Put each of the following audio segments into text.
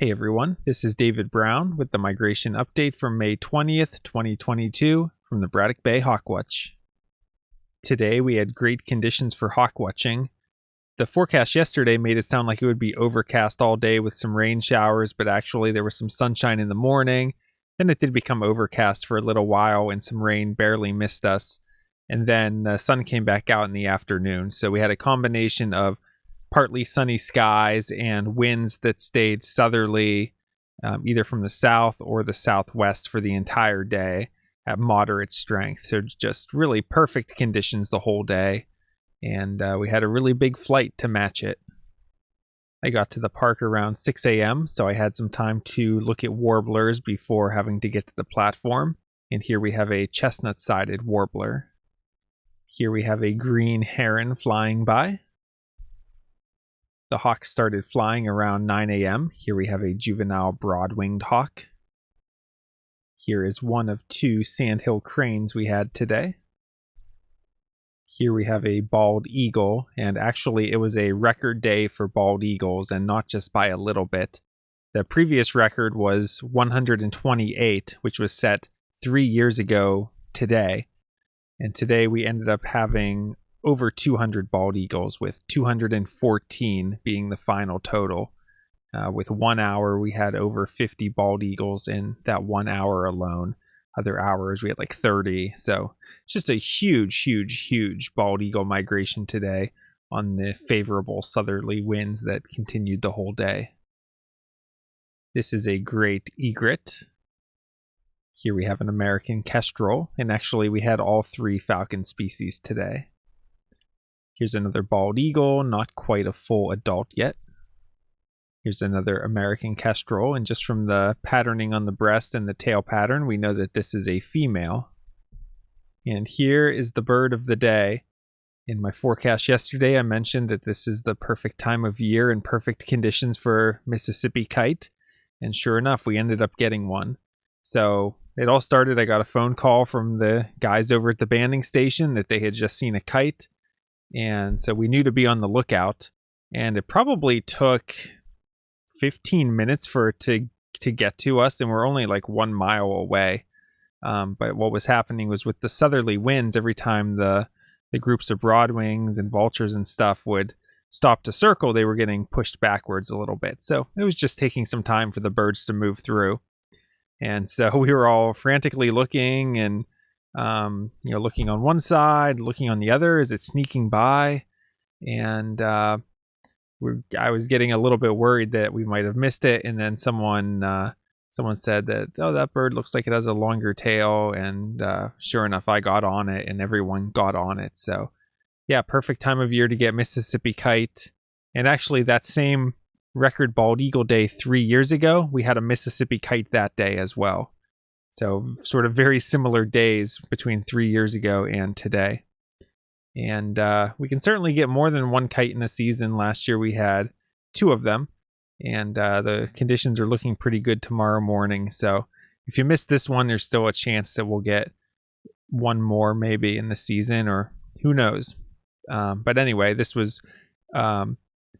Hey everyone, this is David Brown with the migration update from May 20th, 2022 from the Braddock Bay Hawk Watch. Today we had great conditions for hawk watching. The forecast yesterday made it sound like it would be overcast all day with some rain showers, but actually there was some sunshine in the morning. Then it did become overcast for a little while and some rain barely missed us. And then the sun came back out in the afternoon. So we had a combination of partly sunny skies and winds that stayed southerly, either from the south or the southwest for the entire day at moderate strength. So just really perfect conditions the whole day. And we had a really big flight to match it. I got to the park around 6 a.m., so I had some time to look at warblers before having to get to the platform. And here we have a chestnut-sided warbler. Here we have a green heron flying by. The hawk started flying around 9 a.m. Here we have a juvenile broad-winged hawk. Here is one of two sandhill cranes we had today. Here we have a bald eagle, and actually it was a record day for bald eagles, and not just by a little bit. The previous record was 128, which was set 3 years ago today. And today we ended up having over 200 bald eagles, with 214 being the final total. With 1 hour, we had over 50 bald eagles in that 1 hour alone. Other hours, we had like 30. So just a huge bald eagle migration today on the favorable southerly winds that continued the whole day. This is a great egret. Here we have an American kestrel, and actually we had all three falcon species today. Here's another bald eagle, not quite a full adult yet. Here's another American kestrel, and just from the patterning on the breast and the tail pattern, we know that this is a female. And here is the bird of the day. In my forecast yesterday, I mentioned that this is the perfect time of year and perfect conditions for Mississippi kite, and sure enough, we ended up getting one. So it all started, I got a phone call from the guys over at the banding station that they had just seen a kite. And so we knew to be on the lookout, and it probably took 15 minutes for it to get to us, and we're only like 1 mile away. But what was happening was with the southerly winds, every time the groups of broadwings and vultures and stuff would stop to circle, they were getting pushed backwards a little bit. So it was just taking some time for the birds to move through. And so we were all frantically looking and looking on one side, looking on the other. Is it sneaking by? And I was getting a little bit worried that we might have missed it. And then someone said that, oh, that bird looks like it has a longer tail. And sure enough, I got on it, and everyone got on it. So yeah, perfect time of year to get Mississippi kite. And actually, that same record bald eagle day 3 years ago, we had a Mississippi kite that day as well. So sort of very similar days between 3 years ago and today. And we can certainly get more than one kite in a season. Last year we had 2 of them. And the conditions are looking pretty good tomorrow morning. So if you missed this one, there's still a chance that we'll get one more maybe in the season, or who knows. But anyway, this was...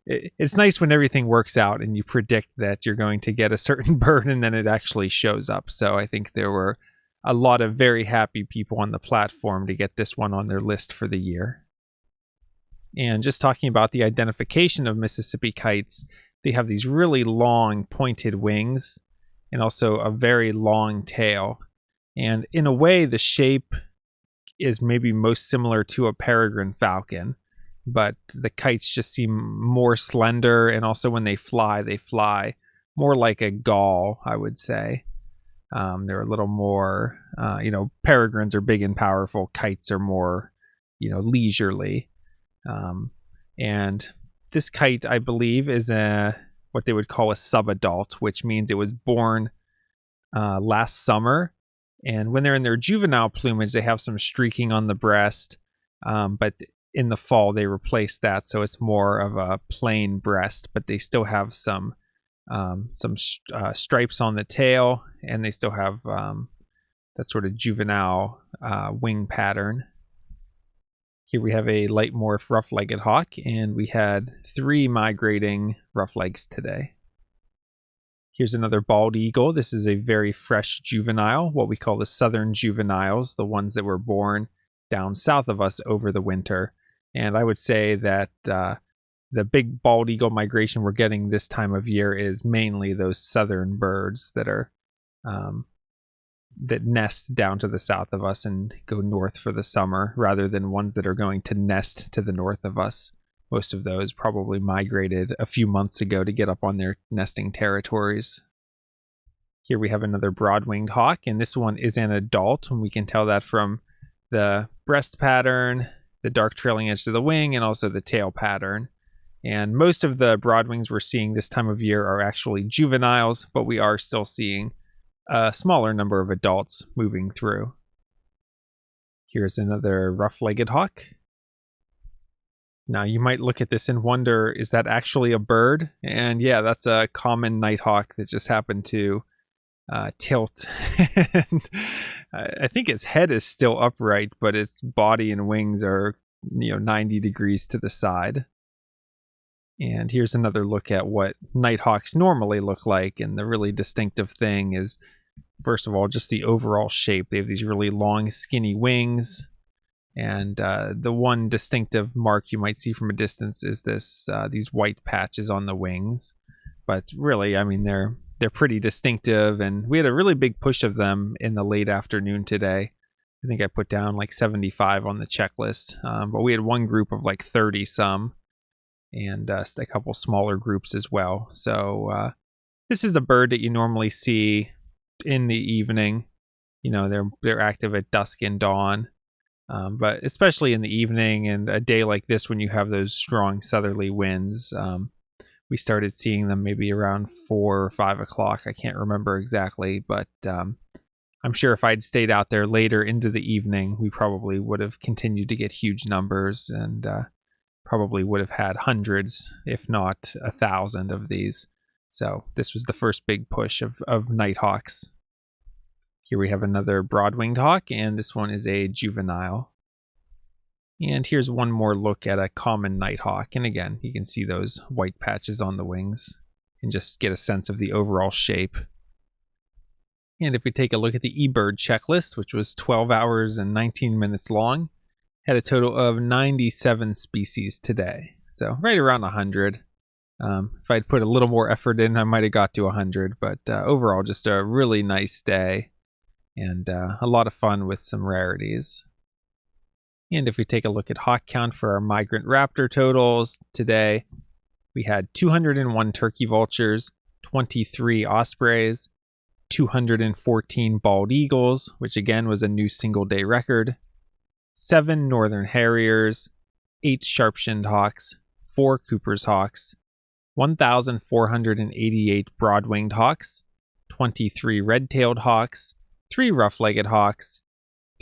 it's nice when everything works out and you predict that you're going to get a certain bird and then it actually shows up. So I think there were a lot of very happy people on the platform to get this one on their list for the year. And just talking about the identification of Mississippi kites, they have these really long pointed wings and also a very long tail. And in a way, the shape is maybe most similar to a peregrine falcon. But the kites just seem more slender, and also when they fly more like a gull, I would say. They're a little more, peregrines are big and powerful. Kites are more, leisurely. And this kite, I believe, is what they would call a subadult, which means it was born last summer. And when they're in their juvenile plumage, they have some streaking on the breast, but in the fall they replace that, so it's more of a plain breast, but they still have some stripes on the tail, and they still have that sort of juvenile wing pattern. Here we have a light morph rough-legged hawk, and we had 3 migrating rough legs today. Here's another bald eagle. This is a very fresh juvenile, what we call the southern juveniles, the ones that were born down south of us over the winter. And I would say that the big bald eagle migration we're getting this time of year is mainly those southern birds that are that nest down to the south of us and go north for the summer, rather than ones that are going to nest to the north of us. Most of those probably migrated a few months ago to get up on their nesting territories. Here we have another broad-winged hawk, and this one is an adult, and we can tell that from the breast pattern, the dark trailing edge to the wing, and also the tail pattern. And most of the broadwings we're seeing this time of year are actually juveniles, but we are still seeing a smaller number of adults moving through. Here's another rough-legged hawk. Now you might look at this and wonder, is that actually a bird? And yeah, that's a common nighthawk that just happened to tilt. And I think its head is still upright, but its body and wings are 90 degrees to the side. And here's another look at what nighthawks normally look like. And the really distinctive thing is, first of all, just the overall shape. They have these really long, skinny wings. And the one distinctive mark you might see from a distance is these white patches on the wings. But really, I mean, they're pretty distinctive. And we had a really big push of them in the late afternoon today. I think I put down like 75 on the checklist. But we had one group of like 30 some. And a couple smaller groups as well. So this is a bird that you normally see in the evening. They're active at dusk and dawn, but especially in the evening and a day like this when you have those strong southerly winds. We started seeing them maybe around 4 or 5 o'clock. I can't remember exactly, but I'm sure if I'd stayed out there later into the evening, we probably would have continued to get huge numbers and probably would have had hundreds, if not 1,000 of these. So this was the first big push of nighthawks. Here we have another broad-winged hawk, and this one is a juvenile. And here's one more look at a common nighthawk. And again, you can see those white patches on the wings and just get a sense of the overall shape. And if we take a look at the eBird checklist, which was 12 hours and 19 minutes long, had a total of 97 species today. So right around 100. If I'd put a little more effort in, I might have got to 100. But overall, just a really nice day. And a lot of fun with some rarities. And if we take a look at hawk count for our migrant raptor totals today, we had 201 turkey vultures, 23 ospreys, 214 bald eagles, which again was a new single-day record, 7 northern harriers, 8 sharp-shinned hawks, 4 Cooper's hawks, 1,488 broad-winged hawks, 23 red-tailed hawks, 3 rough-legged hawks,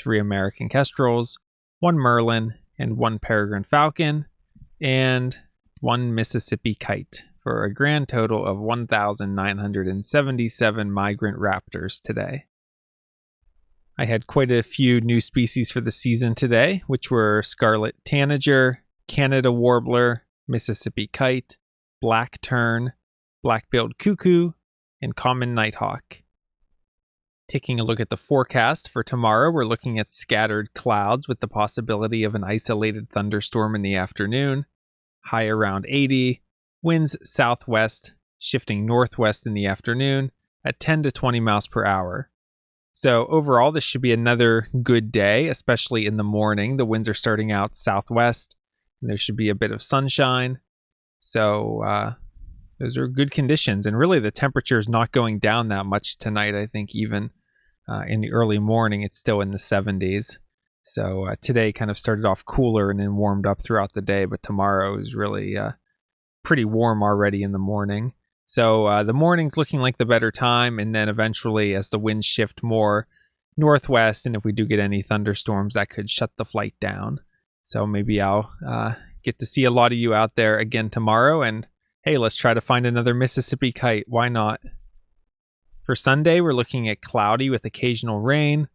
3 American kestrels, 1 merlin, and 1 peregrine falcon, and 1 Mississippi kite, for a grand total of 1,977 migrant raptors today. I had quite a few new species for the season today, which were scarlet tanager, Canada warbler, Mississippi kite, black tern, black-billed cuckoo, and common nighthawk. Taking a look at the forecast for tomorrow, we're looking at scattered clouds with the possibility of an isolated thunderstorm in the afternoon, high around 80, winds southwest, shifting northwest in the afternoon at 10 to 20 miles per hour. So overall, this should be another good day, especially in the morning. The winds are starting out southwest, and there should be a bit of sunshine. So those are good conditions. And really, the temperature is not going down that much tonight. I think even in the early morning, it's still in the 70s. So today kind of started off cooler and then warmed up throughout the day. But tomorrow is really pretty warm already in the morning. So the morning's looking like the better time, and then eventually as the winds shift more northwest, and if we do get any thunderstorms, that could shut the flight down. So maybe I'll get to see a lot of you out there again tomorrow, and hey, let's try to find another Mississippi kite. Why not? For Sunday, we're looking at cloudy with occasional rain,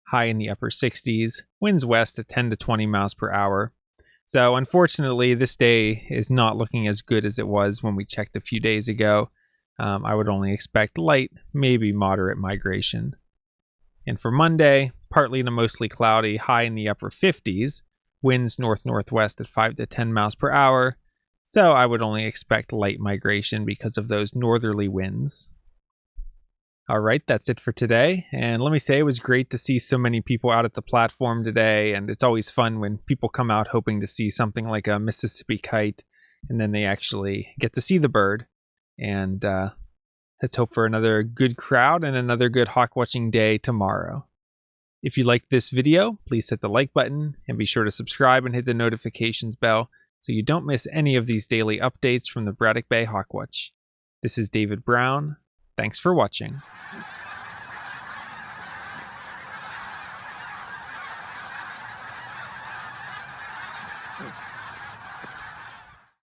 high in the upper 60s, winds west at 10 to 20 miles per hour. So unfortunately, this day is not looking as good as it was when we checked a few days ago. I would only expect light, maybe moderate migration. And for Monday, partly to mostly cloudy, high in the upper 50s, winds north-northwest at 5 to 10 miles per hour, so I would only expect light migration because of those northerly winds. All right, that's it for today. And let me say, it was great to see so many people out at the platform today. And it's always fun when people come out hoping to see something like a Mississippi kite, and then they actually get to see the bird. And let's hope for another good crowd and another good hawk watching day tomorrow. If you liked this video, please hit the like button and be sure to subscribe and hit the notifications bell so you don't miss any of these daily updates from the Braddock Bay Hawk Watch. This is David Brown. Thanks for watching.